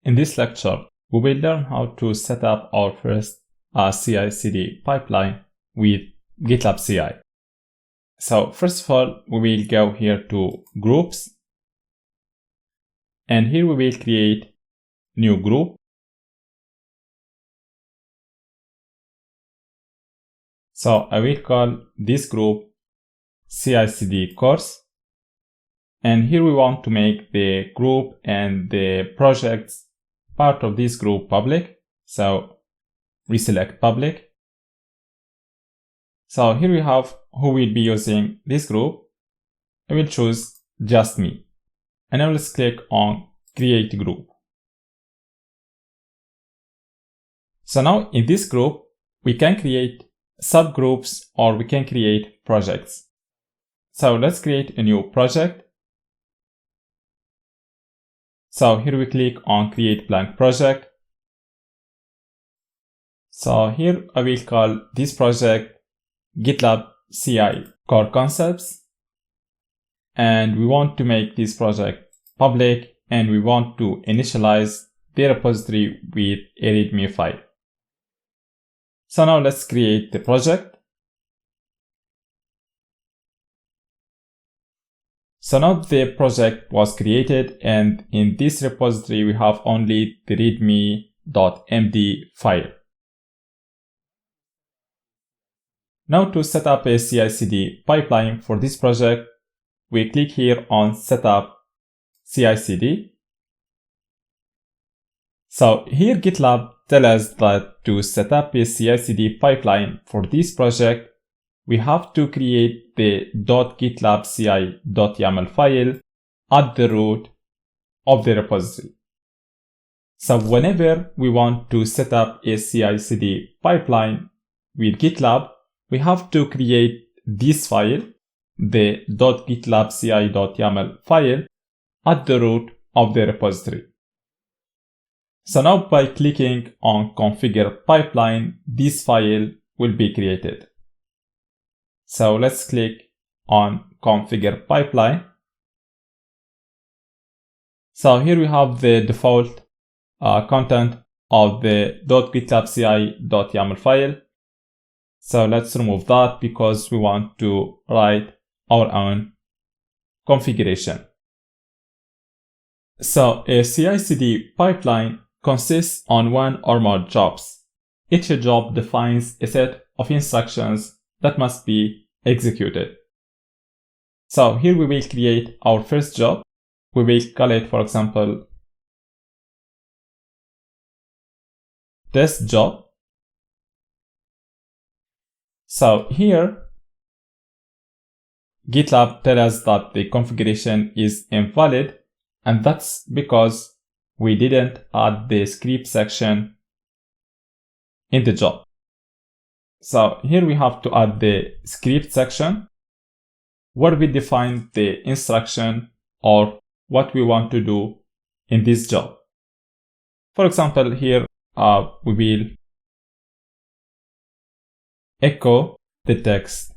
In this lecture, we will learn how to set up our first CI CD pipeline with GitLab CI. So first of all, we will go here to groups, and here we will create new group. So I will call this group CI CD course, and here we want to make the group and the projects part of this group public. So we select public. So here we have who will be using this group. I will choose just me, and I will click on create group. So now in this group, we can create subgroups or we can create projects. So let's create a new project. So here we click on create blank project. So here I will call this project GitLab CI core concepts, and we want to make this project public, and we want to initialize the repository with a README file. So now let's create the project. So now the project was created, and in this repository we have only the readme.md file. Now to set up a CI CD pipeline for this project, we click here on Setup CI CD. So here GitLab tells us that to set up a CI CD pipeline for this project, we have to create the .gitlab-ci.yml file at the root of the repository. So whenever we want to set up a CI CD pipeline with GitLab, we have to create this file, the .gitlab-ci.yml file, at the root of the repository. So now by clicking on configure pipeline, this file will be created. So let's click on configure pipeline. So here we have the default content of the .gitlab-ci.yml file. So let's remove that because we want to write our own configuration. So a CI CD pipeline consists on one or more jobs. Each job defines a set of instructions that must be executed. So here we will create our first job. We will call it, for example, test job. So here GitLab tells us that the configuration is invalid, and that's because we didn't add the script section in the job. So here we have to add the script section where we define the instruction or what we want to do in this job. For example, here we will echo the text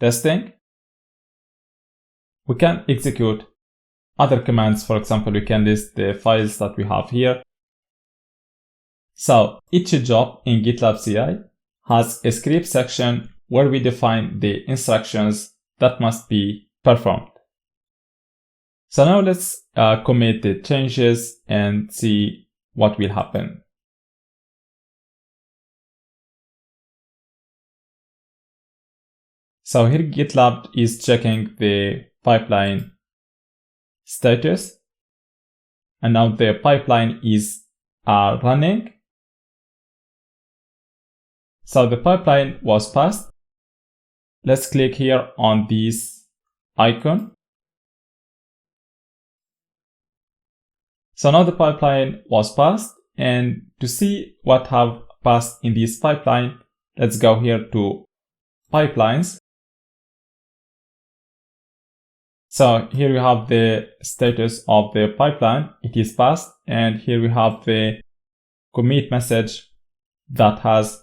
testing. We can execute other commands. For example, we can list the files that we have here. So each job in GitLab CI has a script section where we define the instructions that must be performed. So now let's commit the changes and see what will happen. So here GitLab is checking the pipeline status, and now the pipeline is running. So the pipeline was passed. Let's click here on this icon. So now the pipeline was passed, and to see what have passed in this pipeline, let's go here to pipelines. So here we have the status of the pipeline. It is passed, and here we have the commit message that has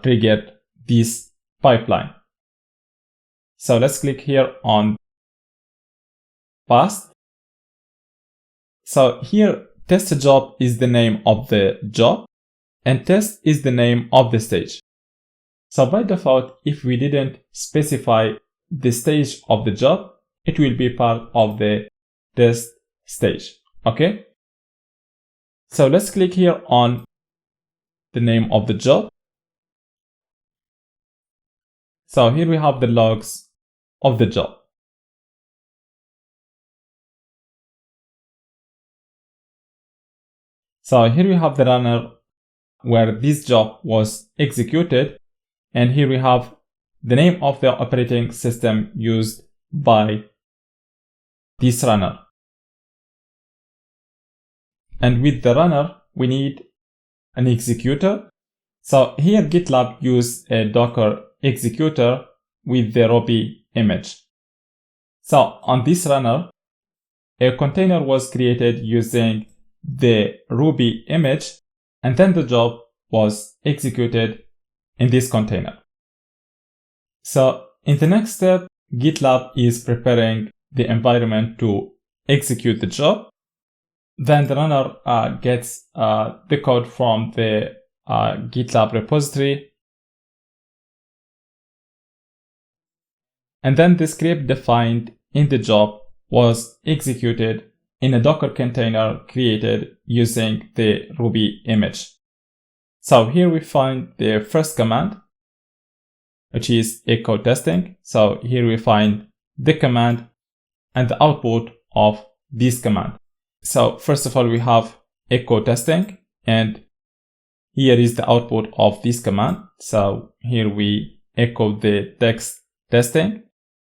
triggered this pipeline. So let's click here on passed. So here test job is the name of the job, and test is the name of the stage. So by default, if we didn't specify the stage of the job, it will be part of the test stage. Okay? So let's click here on the name of the job. So here we have the logs of the job. So here we have the runner where this job was executed, and here we have the name of the operating system used by this runner. And with the runner, we need an executor. So here GitLab used a Docker executor with the Ruby image. So on this runner, a container was created using the Ruby image, and then the job was executed in this container. So in the next step, GitLab is preparing the environment to execute the job. Then the runner gets the code from the GitLab repository. And then the script defined in the job was executed in a Docker container created using the Ruby image. So here we find the first command, which is echo testing. So here we find the command and the output of this command. So first of all, we have echo testing, and here is the output of this command. So here we echo the text testing,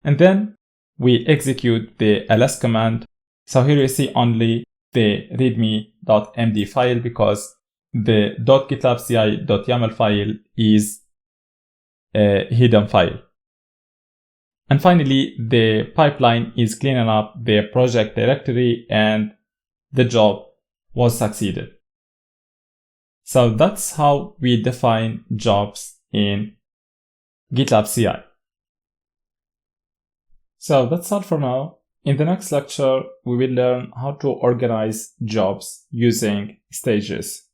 and then we execute the ls command. So here you see only the readme.md file because the .gitlab-ci.yml file is a hidden file. And finally, the pipeline is cleaning up the project directory and the job was succeeded. So that's how we define jobs in GitLab CI. So that's all for now. In the next lecture, we will learn how to organize jobs using stages.